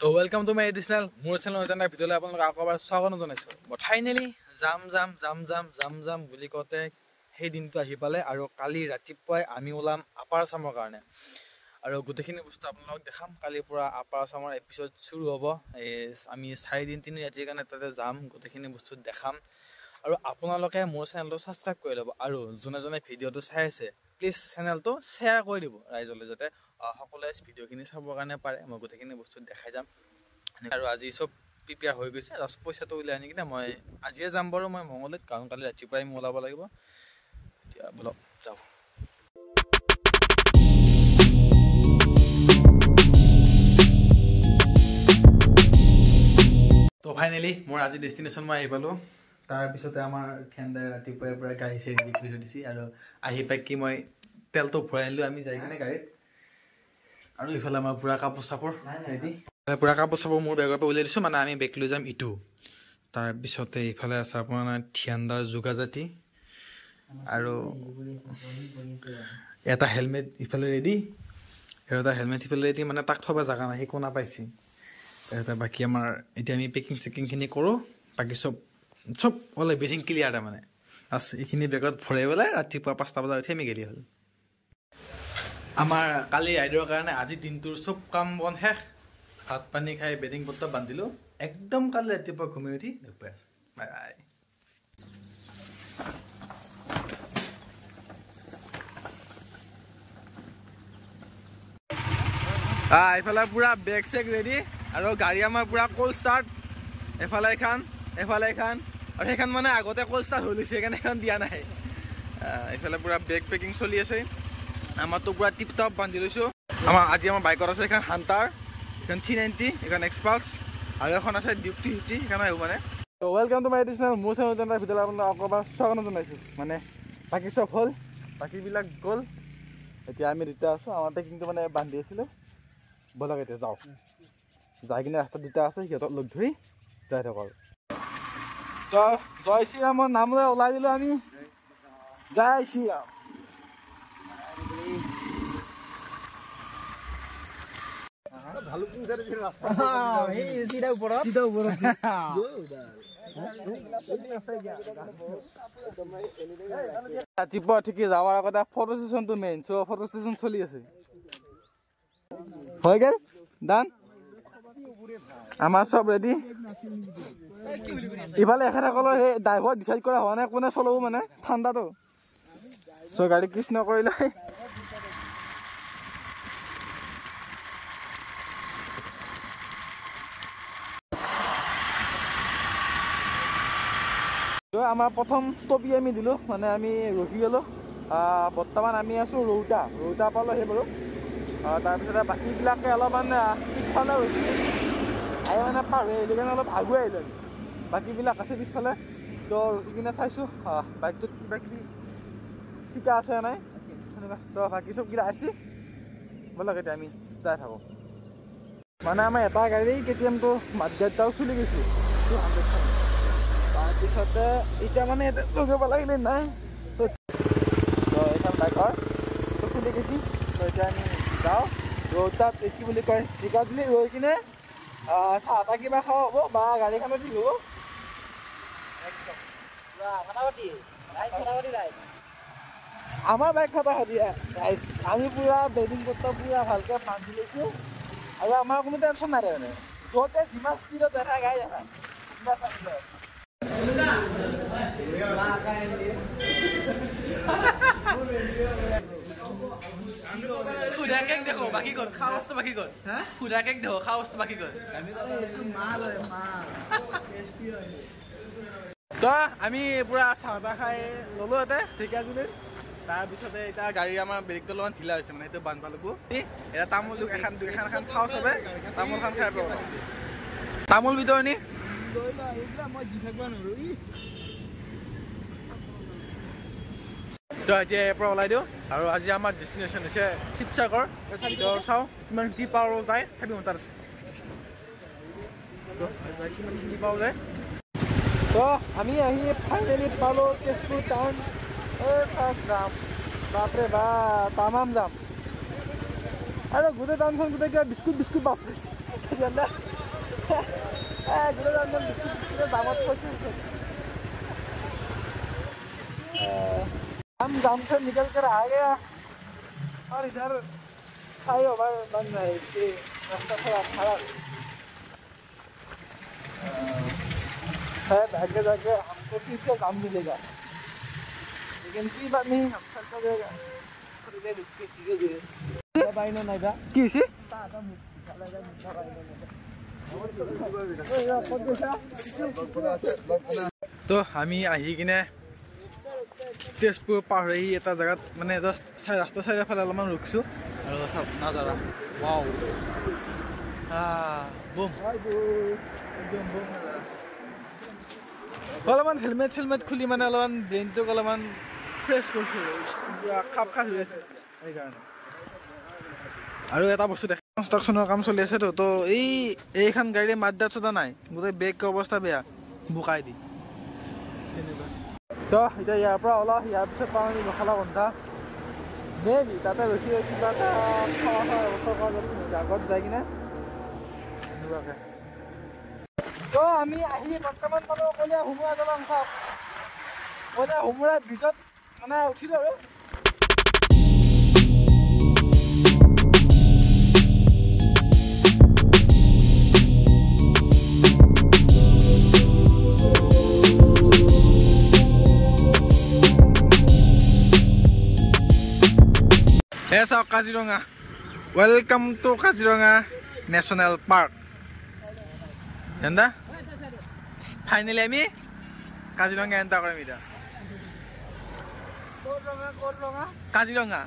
So welcome to my YouTube channel. More channel hoite na video le apnalok akobar swagoto janaisu. But finally jam buli kote সেই দিনটো আহি পালে আৰু কালি ৰাতিপুৱাই আমি ওলাম আপাৰ আসামৰ কাৰণে আৰু গোটেইখিনি বস্তু আপোনালোকক দেখাম কালি পৰা আপাৰ আসামৰ এপিসোড শুৰু হ'ব আমি 4 ৰাতিৰ কাৰণে তাতে যাম গোটেইখিনি বস্তু দেখাম আৰু আপোনালোকে মোৰ চেনেলটো সাবস্ক্ৰাইব কৰি ল'ব আৰু জনে ভিডিওটো চাই আছে প্লিজ চেনেলটো শেয়াৰ কৰি দিব ৰাইজলৈ যাতে সকলোৱে ভিডিওখিনি চাবৰ কাৰণে পাৰে মই গোটেইখিনি বস্তু দেখাই যাম আৰু আজি সব প্ৰিপেয়াৰ হৈ গৈছে জাস্ট পইচাটো উলাই আনি কিনে মই আজিয়ে যাম বাৰু মই মংগলত কাৰণ কালি ৰাতিপুৱাই মই ওলাব লাগিব বলো যাও তো ফাইনালি মোৰ আজি ডেস্টিনেশন মই আহি পালো তাৰ পিছতে আমাৰ খেন্দাৰ ৰাতিপুৱাই পৰা গাড়ী চেৰি ৰেডি কৰি দিছি আৰু আহি পাই কি মই তেলটো ভৰাইলো আমি যাই কিনে গাড়ীত আৰু ইফালে আমাৰ পুৰা কাপোৰ চাপৰ ৰেডি পুৰা কাপোৰ চাপৰ মোৰ বেগৰ পৰা উলাই দিছো মানে আমি বেগ লৈ যাম ইটো তাৰ পিছতে ইফালে আছে আপোনাৰ ঠিয়ান্দাৰ যোগাজাতি আৰু এটা হেলমেট ইফালে ৰেডি আৰু এটা হেলমেট ইফালে ৰেডি মানে তাক থবা জাগা নাই হে কোনা পাইছি এটা বাকি আমাৰ এতিয়া আমি পেকিং খিনি কৰো বাকি সব অল এভৰিথিং ক্লিয়াৰ মানে আস এখিনি বেগত ভৰাই বলে ৰাতিপুৱা 5টা বজাত উঠি আমি গেলি হল আমাৰ কালি ৰাইডৰ কাৰণে আজি দিনটোৰ সব কাম বন শেষ ভাত পানী খাই বেডিং পত্তা বান্ধিলো একদম কালি ৰাতিপুৱা ঘুমি উঠি দেখুৱাই আছো বাই বাই এফালে পুৰা বেগ চেক ৰেডি আৰু গাড়ী আমাৰ পুৰা কল ষ্টাৰ্ট এফালে এখন আৰু এখন মানে আগতে কল ষ্টাৰ্ট হৈ লৈছে কাৰণে এখন দিয়া নাই এফালে পুৰা বেগ পেকিং চলি আছে আমাৰতো পুৰা টিপ টপ বান্ধি লৈছো আজি আমাৰ বাইকত আছে এখন হান্টাৰ এখন 390 এখন এক্সপালছ আৰু এখন আছে ডিউটি এখন আহিব মানে তো welcome to my YouTube channel মোৰ চেনেলৰ ভিডিঅ' আপোনালোকক আকবাৰ স্বাগতম জনাইছো মানে বাকি সব হ'ল বাকি বিলাক গ'ল এতিয়া আমি দুটা আছো আমাৰ পেকিংটো মানে বান্ধি আছিলো বলক এতিয়া যাও যাই কিনে ৰাস্তা দুটা আছে সিহঁতক লগ ধৰি যাই থাকো তো জয় শ্ৰীৰামৰ নাম লৈ ওলাই দিলো আমি জয় শ্ৰীৰাম ভালুকপুং সাইডে ৰাস্তা এই সিধা উপৰ ৰাতিপুৱা ঠিকে যাৱাৰ আগতে ফটো সেশনটো মেইন সো ফটো সেশন চলি আছে হৈ গেল ডান আমাৰ সব ৰেডি ইফালে এখানে কলৰ হে ড্ৰাইভাৰ ডিসাইড কৰা হোৱা নাই কোনে চলাব মানে ঠাণ্ডাটো সো গাড়ী কৃষ্ণ কৰিলে তো আমাৰ প্ৰথম ষ্টপি আমি দিলো মানে আমি ৰখি গলো বৰ্তমান আমি আছো ৰৌতা পালো হে বাৰু তাৰপিছতে বাকীবিলাকে অলপমান পিছফালে হৈছে আহি মানে পাৰ হৈ আহিলে কাৰণে অলপ আগুৱাই আহিলে বাকীবিলাক আছে পিছফালে তো ৰখি কিনে চাইছো বাইকটোত কিবা কিবি ঠিকা আছে নাই তো বাকী চবকেইটা আহিছে বলক এতিয়া আমি যাই থাকো মানে আমাৰ এটা গাড়ী কেটিএমটো মাতগাড়ীটাও খুলি গৈছে তাৰপিছতে এতিয়া মানে লগাব লাগিলে নাই তো এইখন বাইকৰ খুলি গৈছে তো এতিয়া আমি যাওঁ ৰৌতাত কি বুলি কয় টিকাজুলি ৰৈ কিনে চাহ তাহ কিবা খাওঁ হ'ব বা গাড়ীখনত ঠিক হ'ব আমাৰ বাইক ফটাফটি আমি পুৰা বেডিং পত্ৰ পুৰা ভালকে বান্ধি লৈছো আৰু আমাৰ কোনো টেনশ্যন নাই মানে য'তে যিমান স্পীডত দেখা গাড়ী দেখা খুদা কেক দেখো বাকি গল খাওয়াস্ত বাকি গল হ্যাঁ খুদা কেক দেখো খাওয়াস্ত বাকি গল মাল হয় মাল তো আমি পুরা চাহা খাই ললো এতে ঠিকাজুলি তাৰপিছতে এটা গাড়ী আমাৰ ব্ৰেকটো অলপমান ঢিলা হৈছে মানে সেইটো বান্ধ পালো এটা তামোল এখন খাওঁ চবে তামোল খান খাই পাব তামোল বিতৰণি মই দি থাকিব নোৱাৰো তো এতিয়া ইয়াৰ পৰা ওলাই দিওঁ আৰু আজি আমাৰ ডেষ্টিনেশ্যন হৈছে শিৱসাগৰ চাওঁ কিমান কি পাৰ যায় থাকি তাত আছে কিমান কি পাৰ যায় তো আমি আহি ফাইনেলি পালো তেজপুৰ টাউন যাম বাপৰে বা তামাম যাম আৰু গোটেই টাউনখন গোটেই কিবা বিস্কুট বাছ हम गांव से निकल कर आ गया और इधर फ्लाईओवर बन रहा है, इसके रास्ता थोड़ा खराब है। शायद आगे जाके हमको फिर से काम मिलेगा, लेकिन कोई बात नहीं, हम चलते जाएगा थोड़ी देर रुक के धीरे धीरे। बाइनो नहीं था কি হৈছে তো আমি আহি কিনে তেজপুৰ পাৰ হৈ আহি এটা জেগাত মানে জাষ্ট ৰাস্তা চাইডৰ ফালে অলপমান ৰখিছোঁ আৰু চাওক নাজাৰা ৱাও বুম একদম বুম নাজাৰা অলপমান হেলমেট খুলি মানে অলপমান ব্ৰেইনটোক অলপমান ফ্ৰেছ কৰিছোঁ খাপ খাই হৈ আছে সেইকাৰণে আৰু এটা বস্তু দেখা কনষ্ট্ৰাকশ্যনৰ কাম চলি আছে তো এইখন গাড়ী মাতদাত চদা নাই গোটেই বেগৰ অৱস্থা বেয়া বোকাই দি তো এতিয়া ইয়াৰ পৰা ওলাওঁ ইয়াৰ পিছত পাওঁ আমি মছলা বন্ধা মেবি তাতে ৰখি কিবা এটা খোৱা ব্যৱস্থা কৰা যাব আগত যাই কিনে এনেকুৱাকে তো আমি আহি বৰ্তমান পালোঁ কলীয়া হুমুৰা দলং চাওক কলীয়া হুমুৰা ব্ৰিজত মানে উঠিলোঁ আৰু চাওক Kaziranga welcome to Kaziranga national park এন্দা ফাইনেলি আমি কাজিৰঙা এণ্টাৰ কৰিম এতিয়া কাজিৰঙা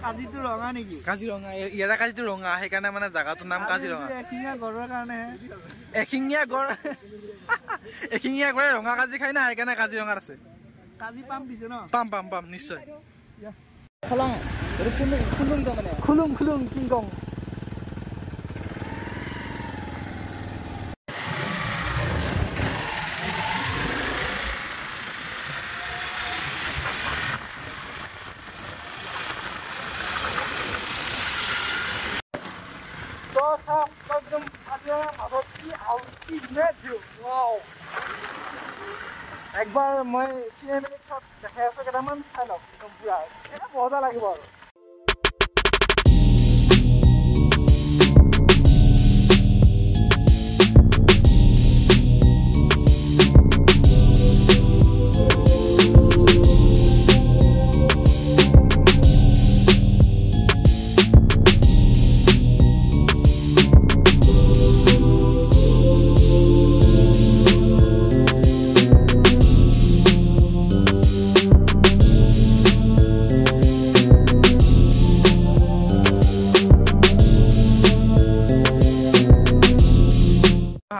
কাজিটো ৰঙা নেকি কাজিৰঙা ইয়াৰ কাজিটো ৰঙা সেইকাৰণে মানে জাগাটোৰ নাম কাজিৰঙা এশিঙীয়া গড়ৰ কাৰণে এশিঙীয়া গড়ে ৰঙা কাজি খাই না সেইকাৰণে কাজিৰঙাত আছে কাজি পাম দিছে ন পাম নিশ্চয় খলং খুলুং তাৰমানে খুলুং কিংকং একদম কাজিৰঙাৰ মাজত কি আল্টিমেট ভিউ ৱাও একবাৰ মই চিনেমেটিক শ্বট দেখাই আছোঁ কেইটামান চাই লওক একদম পুৰা মজা লাগিব আৰু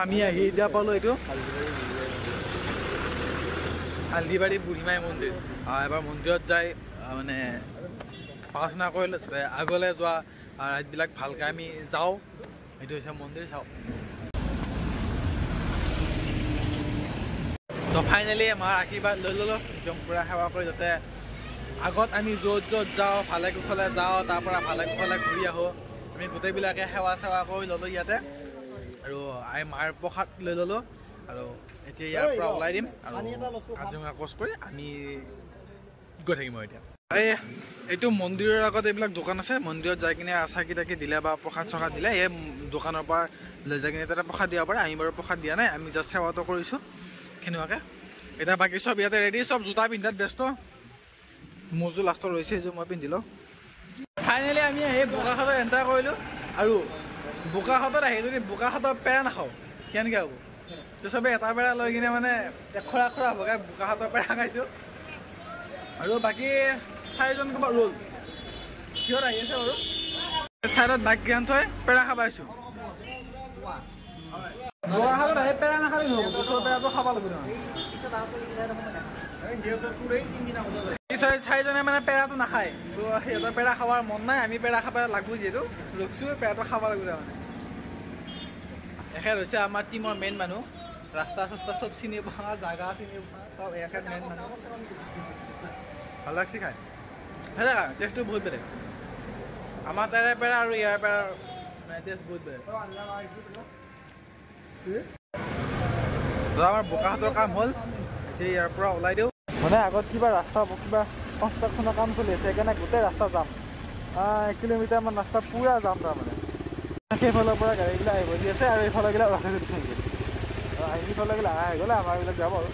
আমি আহি এতিয়া পালোঁ এইটো হালদিবাৰী বুঢ়ীমাই মন্দিৰ এবাৰ মন্দিৰত যাই মানে প্ৰাৰ্থনা কৰিলে আগলৈ যোৱা ৰাইজবিলাক ভালকৈ আমি যাওঁ এইটো হৈছে মন্দিৰ চাওঁ তো ফাইনেলি আমাৰ আশীৰ্বাদ লৈ ল'লোঁ একদম পূৰা সেৱা কৰি যাতে আগত আমি য'ত যাওঁ ভালে কুশলে যাওঁ তাৰ পৰা ভালে কুশলে ঘূৰি আহোঁ আমি গোটেইবিলাকে সেৱা চেৱা কৰি ল'লোঁ ইয়াতে আৰু আমি মাৰ প্ৰসাদ লৈ ল'লোঁ আৰু এতিয়া ইয়াৰ পৰা ওলাই দিম আৰু কাজিৰঙা ক্ৰছ কৰি আমি গৈ থাকিম আৰু এতিয়া এইটো মন্দিৰৰ আগত এইবিলাক দোকান আছে মন্দিৰত যাই কিনে চাকি তাকি দিলে বা প্ৰসাদ চসাদ দিলে এই দোকানৰ পৰা লৈ যাই কিনে তাতে প্ৰসাদ দিব পাৰে আমি বাৰু প্ৰসাদ দিয়া নাই আমি জাষ্ট সেৱাটো কৰিছোঁ সেনেকুৱাকৈ এতিয়া বাকী চব ইয়াতে ৰেডি চব জোতা পিন্ধাত ব্যস্ত মোৰযোৰ লাষ্টত ৰৈছে এইযোৰ মই পিন্ধিলোঁ ফাইনেলি আমি সেই বোকাখাটত এণ্টাৰ কৰিলোঁ আৰু বোকাখাটত আহি যদি বোকাখাটৰ পেৰা নাখাওঁ কেনেকৈ হ'ব তো চবেই এটা পেৰা লৈ কিনে মানে খৰা ভগাই বোকাখাটৰ পেৰা খাইছোঁ আৰু বাকী 4জন ক'ৰবাত ৰ'ল সিহঁত আহি আছে বাৰু চাইডত বাইক জ্ঞান থৈ পেৰা খাব আহিছোঁ বোকাখাটত আহি পেৰা নাখালে নহ'ব ওচৰৰ পেৰাটো খাব লাগিব নহয় 4জনে মানে পেৰাটো নাখায় তো সিহঁতৰ পেৰা খাবৰ মন নাই আমি পেৰা খাব লাগব যিহেতু ৰখিছোঁ পেৰাটো খাব লাগিব তাৰমানে এখেত হৈছে আমাৰ টীমৰ মেইন মানুহ ৰাস্তা চাস্তা চব চিনি পোৱা জাগা চিনি পোৱা চব এখেত মেইন মানুহ ভাল লাগছে খাই হয় টেষ্টটো বহুত বেলেগ আমাৰ তাৰে পেৰা আৰু ইয়াৰ পেৰা টেষ্ট বহুত বেলেগ আমাৰ বোকাহাটৰ কাম হ'ল এতিয়া ইয়াৰ পৰা ওলাই দিওঁ মানে আগত কিবা ৰাস্তা কিবা কনষ্ট্ৰাকশ্যনৰ কাম চলি আছে সেইকাৰণে গোটেই ৰাস্তা যাম 1 কিলোমিটাৰমান ৰাস্তা পুৰা যাম তাৰমানে সেইফালৰ পৰা গাড়ীবিলাক আহিব দি আছে আৰু এইফালেবিলাক ৰখাই থৈ দিছে নেকি সেইফালেবিলাক আহি গ'লে আমাৰ এইবিলাক যাব আৰু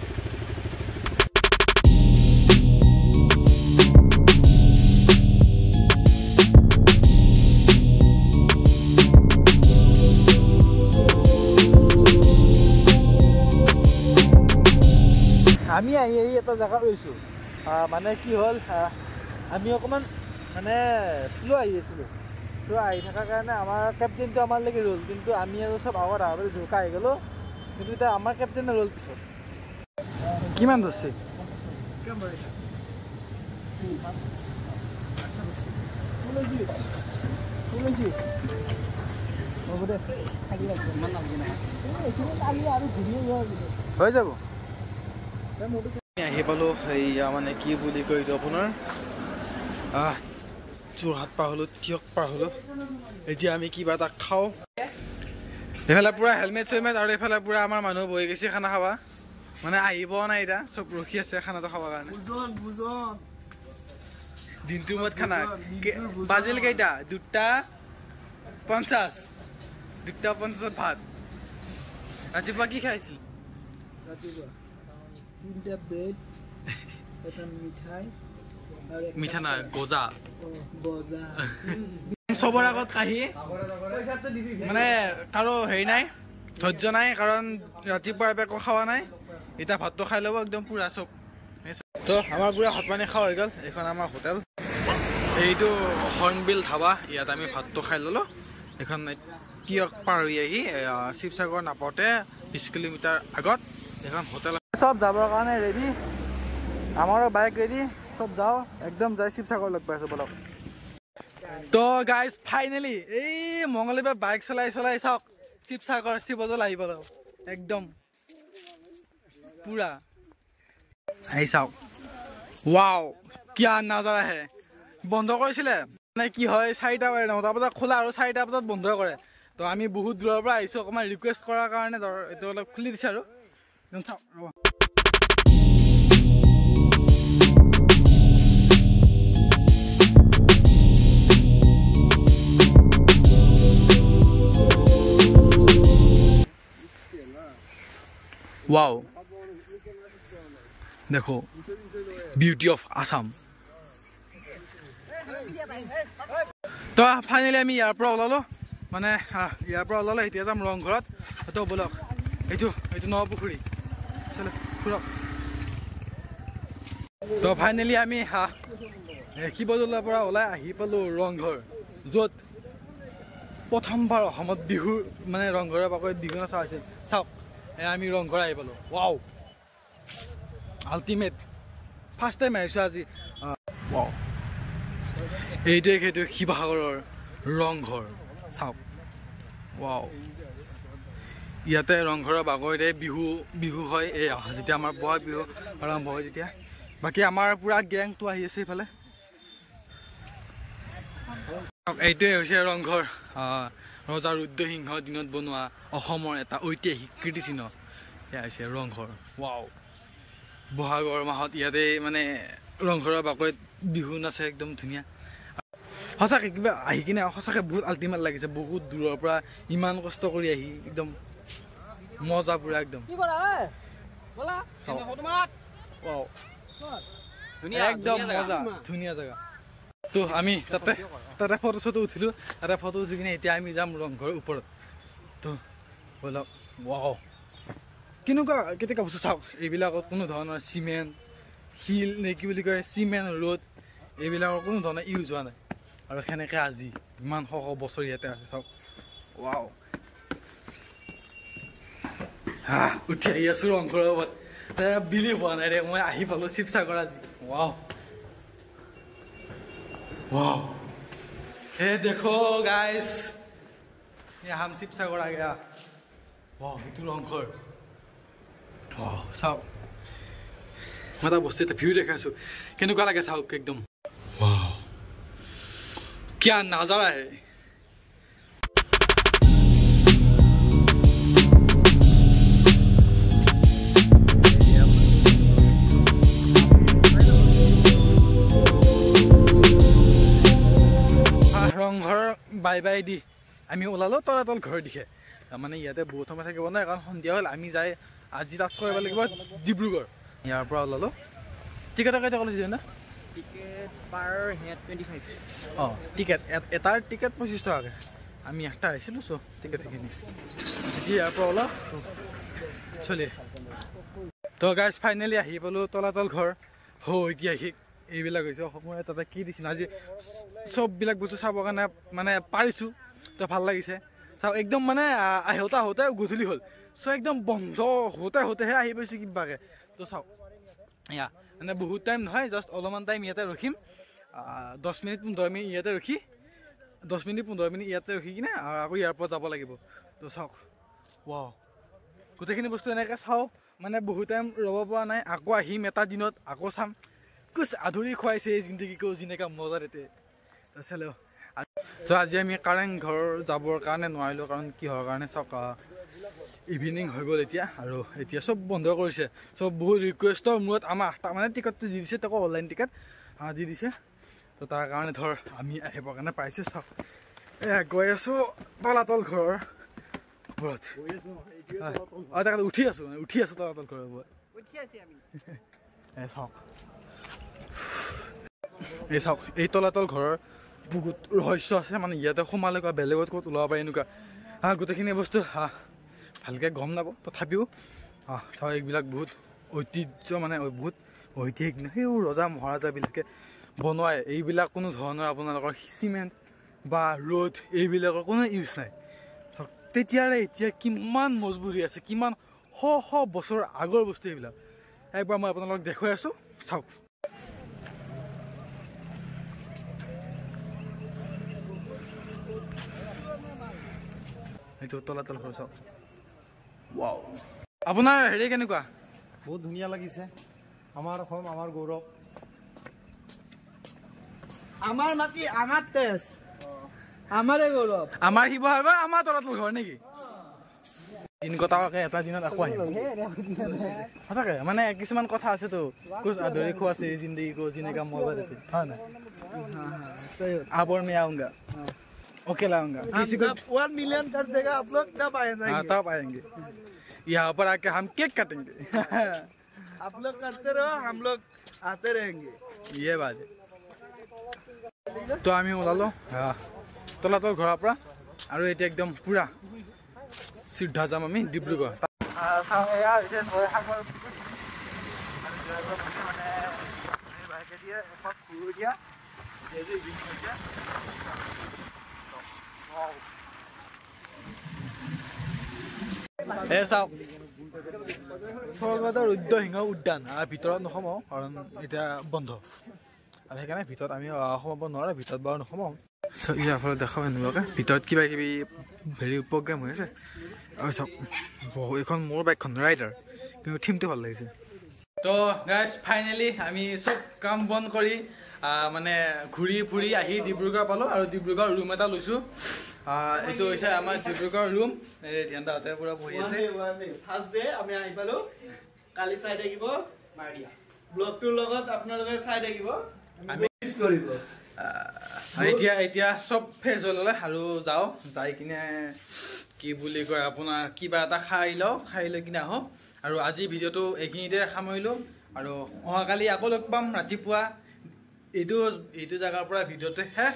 আমি আহি এটা জেগাত ৰৈছোঁ মানে কি হ'ল আমি অকণমান মানে শ্ল' আহি আছিলোঁ শ্ল' আহি থকাৰ কাৰণে আমাৰ কেপ্টেইনটো আমাৰলৈকে ৰ'ল কিন্তু আমি আৰু চব আগত আহি জোকা আহি গ'লোঁ কিন্তু এতিয়া আমাৰ কেপ্টেইনে ৰ'ল পিছত কিমান ধৰিছে হৈ যাব আহি পালোঁ সেয়া মানে কি বুলি কয় এইটো আপোনাৰ যোৰহাট পাৰ হ'লোঁ তিয়ক পাৰ হ'লোঁ এতিয়া আমি কিবা এটা খাওঁ এইফালে পূৰা হেলমেট চেলমেট আৰু এইফালে পূৰা আমাৰ মানুহ বহি গৈছে খানা খাবা মানে আহিব নাই এতিয়া চব ৰখি আছে খানাটো খাবৰ কাৰণে দিনটোৰ মূৰত খানা বাজিল কেইটা 2:50 2:50 ভাত ৰাতিপুৱা কি খাইছিল মিঠা নাই গজা চবৰ আগত কাহি মানে কাৰো হেৰি নাই ধৈৰ্য নাই কাৰণ ৰাতিপুৱা একো খোৱা নাই এতিয়া ভাতটো খাই ল'ব একদম পুৰা চব তো আমাৰ পুৰা ভাত পানী খোৱা হৈ গ'ল এইখন আমাৰ হোটেল এইটো হৰ্ণবিল ধাবা ইয়াত আমি ভাতটো খাই ল'লোঁ এইখন তিয়ক পাৰ হৈ আহি শিৱসাগৰ নাপাওঁতে 20 কিলোমিটাৰ আগত এখন হোটেল সব যাবৰ কাৰণে ৰেডি আমাৰো বাইক ৰেডি সব যাওঁ একদম যাই শিৱসাগৰ লগ পাইছোঁ বলক তো গাইজ ফাইনেলি এই মঙলবাৰ বাইক চলাই চাওক শিৱসাগৰ শিৱদৌল আহি পালোঁ একদম পুৰা আহি চাওক ৱাও কিয়া নাজাৰা হে বন্ধ কৰিছিলে মানে কি হয় 4টা 9টা বজাত খোলা আৰু 4টা বজাত বন্ধ কৰে তো আমি বহুত দূৰৰ পৰা আহিছোঁ অকণমান ৰিকুৱেষ্ট কৰাৰ কাৰণে ধৰ এইটো অলপ খুলি দিছে আৰু চাওক वाओ देखो ब्यूटी ऑफ आसाम तो फाइनली आम यार ओलालो माने यार ओलालो एतिया जाम रंघरत तो बोलक এইটো নপুখুৰী চলো ফুৰক তো ফাইনেলি আমি শিৱদৌলৰ পৰা ওলাই আহি পালোঁ ৰংঘৰ য'ত প্ৰথমবাৰ অসমত বিহু মানে ৰংঘৰৰ বাকৰিত বিহু নচা হৈছিল চাওক আমি ৰংঘৰ আহি পালোঁ ৱাও আল্টিমেট ফাৰ্ষ্ট টাইম আহিছোঁ আজি ৱাও এইটোৱে সেইটো শিৱসাগৰৰ ৰংঘৰ চাওক ৱাও ইয়াতে ৰংঘৰৰ বাগৰিতে বিহু হয় এই যেতিয়া আমাৰ বহাগ বিহু আৰম্ভ হয় যেতিয়া বাকী আমাৰ পুৰা গেংটো আহি আছে এইফালে এইটোৱে হৈছে ৰংঘৰ ৰজা ৰুদ্ৰসিংহ দিনত বনোৱা অসমৰ এটা ঐতিহাসিক কীৰ্তিচিহ্ন এয়া হৈছে ৰংঘৰ ৱাও বহাগৰ মাহত ইয়াতে মানে ৰংঘৰৰ বাকৰিত বিহু নাচে একদম ধুনীয়া সঁচাকৈ কিবা আহি কিনে সঁচাকৈ বহুত আল্টিমেট লাগিছে বহুত দূৰৰ পৰা ইমান কষ্ট কৰি আহি একদম মজা পুৰা একদম একদম মজা ধুনীয়া জেগা তো আমি তাতে ফটো চটো উঠিলোঁ তাতে ফটো উঠি কিনে এতিয়া আমি যাম ৰংঘৰৰ ওপৰত তো বলক ৱাও কেনেকুৱা কেতিয়াবা বস্তু চাওক এইবিলাকত কোনো ধৰণৰ চিমেণ্ট শিল নে কি বুলি কয় চিমেণ্ট ৰ'দ এইবিলাকৰ কোনো ধৰণৰ ইউজ হোৱা নাই আৰু সেনেকৈ আজি ইমান শ বছৰ ইয়াতে আছে চাওক ৱাও উঠি আহি আছোঁ ৰংঘৰৰ ওপৰত বিলিভ হোৱা নাই ৰে মই আহি পালোঁ শিৱসাগৰ আজি ৱাও वाह ये देखो गाइस ये हम शिवसागर आ गया वाह ये रंघर वाह चाওক मैं এটা বস্তু এটা ভিউ দেখাইছোঁ কেনেকুৱা লাগে চাওক একদম वाह क्या नजारा है বাই বাই দি আমি ওলালোঁ তলাতল ঘৰৰ দিশে মানে ইয়াতে বহুত সময় থাকিব নাই কাৰণ সন্ধিয়া হ'ল আমি যাই আজি টাচ কৰিব লাগিব ডিব্ৰুগড় ইয়াৰ পৰা ওলালোঁ টিকেটৰ কেইটা ক'লে না টিকেট পাৰ হেড 25 অঁ টিকেট এটাৰ টিকেট 25 টকাকৈ আমি একটা আহিছিলোঁ চ' টিকেট সেইখিনি ইয়াৰ পৰা ওলাওঁ চলি তো গাইজ ফাইনেলি আহি পালোঁ তলাতল ঘৰ ঐতিহাসিক এইবিলাক হৈছে অসমৰ তাতে কি দিছিল আজি চববিলাক বস্তু চাবৰ কাৰণে মানে পাৰিছোঁ তো ভাল লাগিছে চাওঁ একদম মানে আহোঁতে গধূলি হ'ল চ' একদম বন্ধ হওঁতেহে আহি পাইছোঁ কিবাকৈ তো চাওঁ এয়া মানে বহুত টাইম নহয় জাষ্ট অলপমান টাইম ইয়াতে ৰখিম 10 মিনিট 15 মিনিট ইয়াতে ৰখি 10 মিনিট 15 মিনিট ইয়াতে ৰখি কিনে আকৌ ইয়াৰ পৰা যাব লাগিব তো চাওক ৱাও গোটেইখিনি বস্তু এনেকৈ চাওঁ মানে বহুত টাইম ৰ'ব পৰা নাই আকৌ আহিম এটা দিনত আকৌ চাম কুছ আধুৰি খুৱাইছে এই জিন্দগীকো যেনেকৈ মজা দিতে চালেও তো আজি আমি কাৰেং ঘৰ যাবৰ কাৰণে নোৱাৰিলোঁ কাৰণ কিহৰ কাৰণে চাওক ইভিনিং হৈ গ'ল এতিয়া আৰু এতিয়া চব বন্ধ কৰিছে চব বহুত ৰিকুৱেষ্টৰ মূৰত আমাৰ 8টা মানে টিকটটো দি দিছে তাকো অনলাইন টিকেট দি দিছে তো তাৰ কাৰণে ধৰ আমি আহিবৰ কাৰণে পাইছোঁ চাওক গৈ আছোঁ তলাতল ঘৰৰ ওপৰত তাকে উঠি আছোঁ তলাতল ঘৰৰ ওপৰত চাওক এই তলাতল ঘৰৰ বহুত ৰহস্য আছে মানে ইয়াতে সোমালে কোৱা বেলেগত ক'ত ওলাব পাৰে এনেকুৱা গোটেইখিনি বস্তু ভালকৈ গম নাপাব তথাপিও চাওক এইবিলাক বহুত ঐতিহ্য মানে বহুত ঐতিহাসিক সেই ৰজা মহাৰাজাবিলাকে বনোৱাই এইবিলাক কোনো ধৰণৰ আপোনালোকৰ চিমেণ্ট বা ৰ'দ এইবিলাকৰ কোনো ইউজ নাই চাওক তেতিয়াৰে এতিয়া কিমান মজবুত হৈ আছে কিমান শ বছৰ আগৰ বস্তু এইবিলাক একবাৰ মই আপোনালোকক দেখুৱাই আছোঁ চাওক এইটো তলাতল ঘৰ চাওক ৱাও আপোনাৰ হেৰি কেনেকুৱা বহুত ধুনীয়া লাগিছে আমাৰ অসম আমাৰ গৌৰৱ আমাৰ মাটি আমাৰ তেজ আমাৰে গৌৰৱ আমাৰ শিৱসাগৰ আমাৰ তলাতল ঘৰ নেকি 3 টকাকৈ এটা দিনত আকৌ আহিম সঁচাকৈ মানে কিছুমান কথা আছেতো কুছ আধুৰি খুৱাইছে জিন্দগীকো যেনেকৈ মজা দিতে হয় নাই आबर में आऊंगा ओके लाऊंगा किसी को 1 मिलियन कर देगा आप लोग तब आएंगे तब आएंगे यहाँ पर आके हम केक काटेंगे आप लोग करते रहो हम लोग आते रहेंगे ये बात है तो आमी ওলালো তলাতল ঘৰৰ পৰা আৰু এতিয়া একদম পুৰা সিদ্ধা যাম আমি ডিব্ৰুগড় স্বৰ্গদেউ ৰুদ্ৰসিংহ উদ্যান ভিতৰত নোসোমাওঁ কাৰণ এতিয়া বন্ধ আৰু সেইকাৰণে ভিতৰত আমি সোমাব নোৱাৰোঁ ভিতৰত বাৰু নোসোমাওঁ ইয়াৰ ফলত দেখাওঁ এনেকুৱাকৈ ভিতৰত কিবা কিবি হেৰি প্ৰগ্ৰেম হৈ আছে আৰু চাওক এইখন মোৰ বাইকখন ৰাইডাৰ কিন্তু থিমটো ভাল লাগিছে তো গাইজ ফাইনেলি আমি চব কাম বন্ধ কৰি মানে ঘূৰি ফুৰি আহি ডিব্ৰুগড় পালোঁ আৰু ডিব্ৰুগড় ৰুম এটা লৈছোঁ এইটো হৈছে আমাৰ ডিব্ৰুগড় ৰুম ধ্যানদাহঁতে পুৰা বহি আছে ফাৰ্ষ্ট ডে আমি আহি পালোঁ কালি চাই থাকিব ব্লগটোৰ লগত আপোনালোকে চাই থাকিব আমি মিছ কৰিব এতিয়া চব ফ্ৰেছ হৈ ল'লে আৰু যাওঁ যাই কিনে কি বুলি কয় আপোনাৰ কিবা এটা খাই লৈ কিনে আহক আৰু আজি ভিডিঅ'টো এইখিনিতে সামৰিলোঁ আৰু অহাকালি আকৌ লগ পাম ৰাতিপুৱা এইটো জেগাৰ পৰা ভিডিঅ'টো শেষ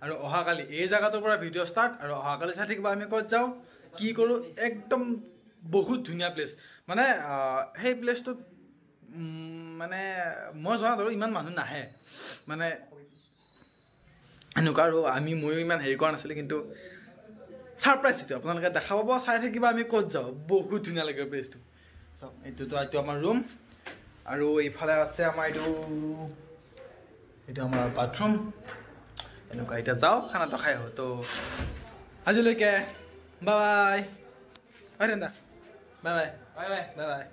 আৰু অহাকালি এই জেগাটোৰ পৰা ভিডিঅ' ষ্টাৰ্ট আৰু অহাকালি চাই থাকিব আমি ক'ত যাওঁ কি কৰোঁ একদম বহুত ধুনীয়া প্লেচ মানে সেই প্লেচটোত মানে মই জনাত আৰু ইমান মানুহ নাহে মানে এনেকুৱা আৰু ময়ো ইমান হেৰি কৰা নাছিলোঁ কিন্তু ছাৰপ্ৰাইজ এইটো আপোনালোকে দেখা পাব চাই থাকিব আমি ক'ত যাওঁ বহুত ধুনীয়া লাগে প্লেচটো চাওক এইটো আমাৰ ৰুম আৰু এইফালে আছে আমাৰ এইটো আমাৰ বাথৰুম এনেকুৱা এতিয়া যাওঁ খানাটো খাই আহোঁ তো আজিলৈকে bye bye bye bye bye bye